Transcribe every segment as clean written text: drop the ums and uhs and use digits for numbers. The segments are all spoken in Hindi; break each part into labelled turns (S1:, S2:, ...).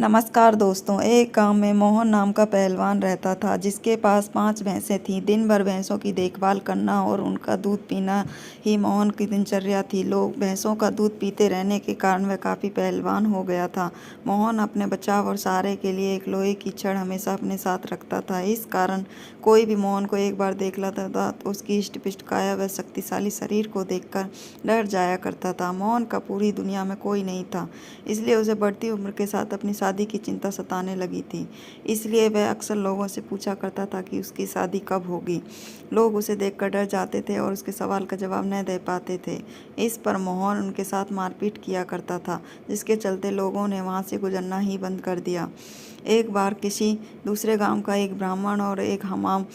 S1: नमस्कार दोस्तों। एक गांव में मोहन नाम का पहलवान रहता था जिसके पास 5 भैंसें थीं। दिन भर भैंसों की देखभाल करना और उनका दूध पीना ही मोहन की दिनचर्या थी। लोग भैंसों का दूध पीते रहने के कारण वह काफ़ी पहलवान हो गया था। मोहन अपने बचाव और सहारे के लिए एक लोहे की छड़ हमेशा अपने साथ रखता था। इस कारण कोई भी मोहन को एक बार देख लेता था तो उसकी हिष्ट-पुष्ट काया व शक्तिशाली शरीर को देखकर डर जाया करता था। मोहन का पूरी दुनिया में कोई नहीं था, इसलिए उसे बढ़ती उम्र के साथ अपनी शादी की चिंता सताने लगी थी। इसलिए वह अक्सर लोगों से पूछा करता था कि उसकी शादी कब होगी। लोग उसे देखकर डर जाते थे और उसके सवाल का जवाब न दे पाते थे। इस पर मोहन उनके साथ मारपीट किया करता था, जिसके चलते लोगों ने वहाँ से गुजरना ही बंद कर दिया। एक बार किसी दूसरे गांव का एक ब्राह्मण और एक हमाम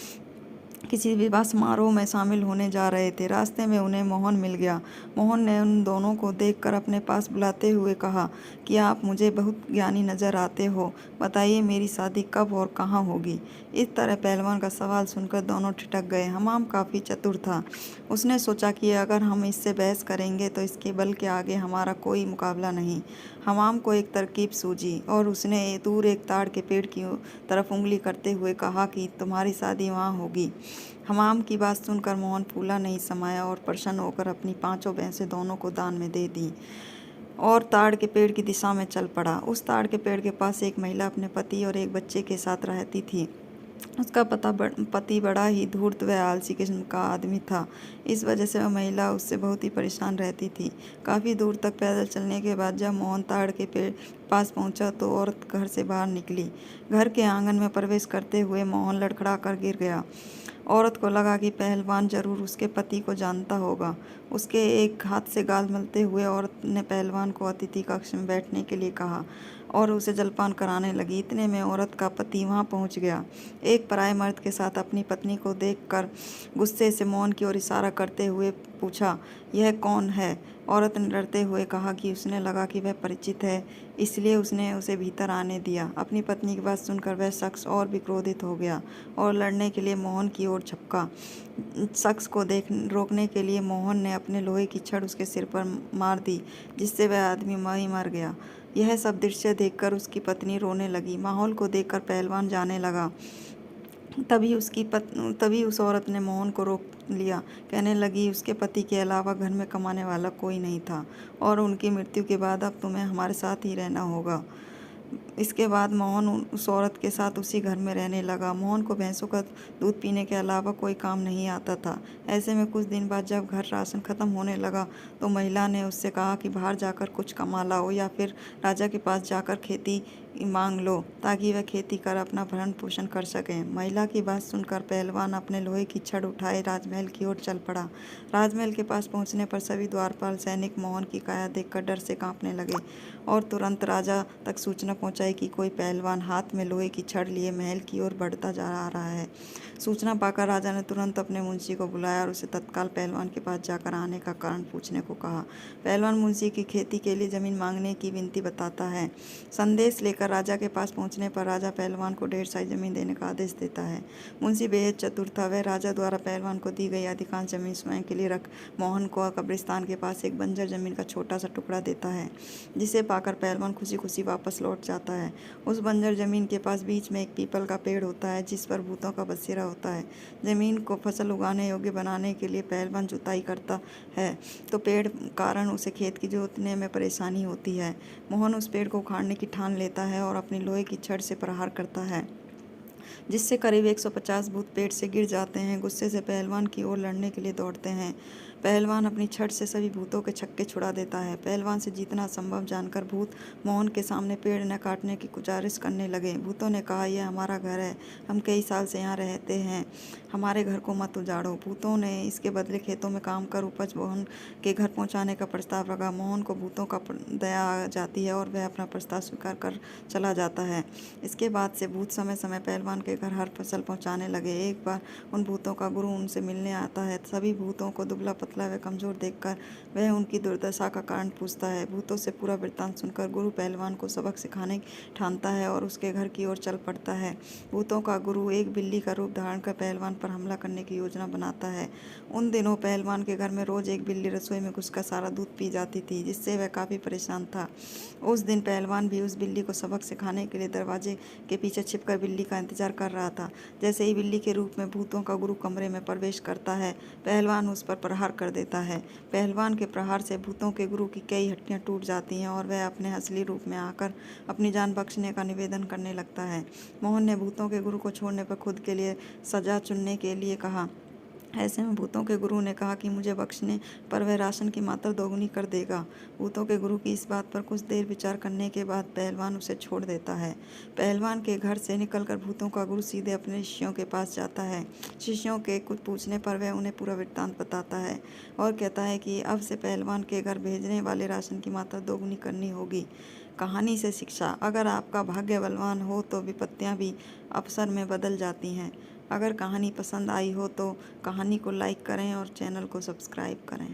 S1: किसी विवाह समारोह में शामिल होने जा रहे थे। रास्ते में उन्हें मोहन मिल गया। मोहन ने उन दोनों को देखकर अपने पास बुलाते हुए कहा कि आप मुझे बहुत ज्ञानी नजर आते हो, बताइए मेरी शादी कब और कहाँ होगी। इस तरह पहलवान का सवाल सुनकर दोनों ठिठक गए। हमाम काफ़ी चतुर था। उसने सोचा कि अगर हम इससे बहस करेंगे तो इसके बल के आगे हमारा कोई मुकाबला नहीं। हमाम को एक तरकीब सूझी और उसने दूर एक ताड़ के पेड़ की तरफ उंगली करते हुए कहा कि तुम्हारी शादी वहाँ होगी। हमाम की बात सुनकर मोहन फूला नहीं समाया और प्रसन्न होकर अपनी 5 भैंसें दोनों को दान में दे दी और ताड़ के पेड़ की दिशा में चल पड़ा। उस ताड़ के पेड़ के पास एक महिला अपने पति और एक बच्चे के साथ रहती थी। उसका पति बड़ा ही धूर्त व आलसी किस्म का आदमी था। इस वजह से वह महिला उससे बहुत ही परेशान रहती थी। काफ़ी दूर तक पैदल चलने के बाद जब मोहन ताड़ के पेड़ पास पहुंचा तो औरत घर से बाहर निकली। घर के आंगन में प्रवेश करते हुए मोहन लड़खड़ा कर गिर गया। औरत को लगा कि पहलवान जरूर उसके पति को जानता होगा। उसके एक हाथ से गाल मलते हुए औरत ने पहलवान को अतिथि कक्ष में बैठने के लिए कहा और उसे जलपान कराने लगी। इतने में औरत का पति वहां पहुंच गया। एक पराये मर्द के साथ अपनी पत्नी को देखकर गुस्से से मोहन की ओर इशारा करते हुए पूछा, यह कौन है? औरत ने डरते हुए कहा कि उसने लगा कि वह परिचित है, इसलिए उसने उसे भीतर आने दिया। अपनी पत्नी की बात सुनकर वह शख्स और भी क्रोधित हो गया और लड़ने के लिए मोहन की ओर झपका। शख्स को रोकने के लिए मोहन ने अपने लोहे की छड़ उसके सिर पर मार दी, जिससे वह आदमी वहीं मर गया। यह सब दृश्य देखकर उसकी पत्नी रोने लगी। माहौल को देखकर पहलवान जाने लगा। तभी उस औरत ने मोहन को रोक लिया। कहने लगी, उसके पति के अलावा घर में कमाने वाला कोई नहीं था और उनकी मृत्यु के बाद अब तुम्हें हमारे साथ ही रहना होगा। इसके बाद मोहन उस औरत के साथ उसी घर में रहने लगा। मोहन को भैंसों का दूध पीने के अलावा कोई काम नहीं आता था। ऐसे में कुछ दिन बाद जब घर राशन खत्म होने लगा तो महिला ने उससे कहा कि बाहर जाकर कुछ कमा लाओ या फिर राजा के पास जाकर खेती मांग लो ताकि वह खेती कर अपना भरण पोषण कर सकें। महिला की बात सुनकर पहलवान अपने लोहे की छड़ उठाए राजमहल की ओर चल पड़ा। राजमहल के पास पहुंचने पर सभी द्वारपाल सैनिक मोहन की काया देखकर डर से कांपने लगे और तुरंत राजा तक सूचना पहुंचाई कि कोई पहलवान हाथ में लोहे की छड़ लिए महल की ओर बढ़ता जा रहा है। सूचना पाकर राजा ने तुरंत अपने मुंशी को बुलाया और उसे तत्काल पहलवान के पास जाकर आने का कारण पूछने को कहा। पहलवान मुंशी की खेती के लिए जमीन मांगने की विनती बताता है। संदेश लेकर राजा के पास पहुंचने पर राजा पहलवान को ढेर सारी जमीन देने का आदेश देता है। मुंशी बेहद चतुर था। वह राजा द्वारा पहलवान को दी गई अधिकांश जमीन स्वयं के लिए रख मोहन को कब्रिस्तान के पास एक बंजर जमीन का छोटा सा टुकड़ा देता है, जिसे पाकर पहलवान खुशी खुशी वापस लौट जाता है। उस बंजर जमीन के पास बीच में एक पीपल का पेड़ होता है जिस पर भूतों का बसेरा होता है। जमीन को फसल उगाने योग्य बनाने के लिए पहलवान जुताई करता है तो पेड़ कारण उसे खेत की जोतने में परेशानी होती है। मोहन उस पेड़ को उखाड़ने की ठान लेता है और अपनी लोहे की छड़ से प्रहार करता है, जिससे करीब 150 भूत पेड़ से गिर जाते हैं। गुस्से से पहलवान की ओर लड़ने के लिए दौड़ते हैं। पहलवान अपनी छड़ से सभी भूतों के छक्के छुड़ा देता है। पहलवान से जीतना संभव जानकर भूत मोहन के सामने पेड़ न काटने की गुजारिश करने लगे। भूतों ने कहा, यह हमारा घर है, हम कई साल से यहाँ रहते हैं, हमारे घर को मत उजाड़ो। भूतों ने इसके बदले खेतों में काम कर उपज मोहन के घर पहुँचाने का प्रस्ताव रखा। मोहन को भूतों का दया आ जाती है और वह अपना प्रस्ताव स्वीकार कर चला जाता है। इसके बाद से भूत समय समय पहलवान के घर हर फसल पहुँचाने लगे। एक बार उन भूतों का गुरु उनसे मिलने आता है। सभी भूतों को दुबला पतला पतला व कमजोर देखकर वह उनकी दुर्दशा का कारण पूछता है। भूतों से पूरा वृत्तांत सुनकर गुरु पहलवान को सबक सिखाने ठानता है और उसके घर की ओर चल पड़ता है। भूतों का गुरु एक बिल्ली का रूप धारण कर पहलवान पर हमला करने की योजना बनाता है। उन दिनों पहलवान के घर में रोज एक बिल्ली रसोई में घुसकर सारा दूध पी जाती थी, जिससे वह काफी परेशान था। उस दिन पहलवान भी उस बिल्ली को सबक सिखाने के लिए दरवाजे के पीछे छिपकर बिल्ली का इंतजार कर रहा था। जैसे ही बिल्ली के रूप में भूतों का गुरु कमरे में प्रवेश करता है, पहलवान उस पर प्रहार कर देता है। पहलवान के प्रहार से भूतों के गुरु की कई हड्डियां टूट जाती हैं और वह अपने असली रूप में आकर अपनी जान बख्शने का निवेदन करने लगता है। मोहन ने भूतों के गुरु को छोड़ने पर खुद के लिए सजा चुनने के लिए कहा। ऐसे में भूतों के गुरु ने कहा कि मुझे बख्शने पर वह राशन की मात्रा दोगुनी कर देगा। भूतों के गुरु की इस बात पर कुछ देर विचार करने के बाद पहलवान उसे छोड़ देता है। पहलवान के घर से निकलकर भूतों का गुरु सीधे अपने शिष्यों के पास जाता है। शिष्यों के कुछ पूछने पर वह उन्हें पूरा वृत्तांत बताता है और कहता है कि अब से पहलवान के घर भेजने वाले राशन की मात्रा दोगुनी करनी होगी। कहानी से शिक्षा: अगर आपका भाग्य बलवान हो तो विपत्तियां भी अवसर में बदल जाती हैं। अगर कहानी पसंद आई हो तो कहानी को लाइक करें और चैनल को सब्सक्राइब करें।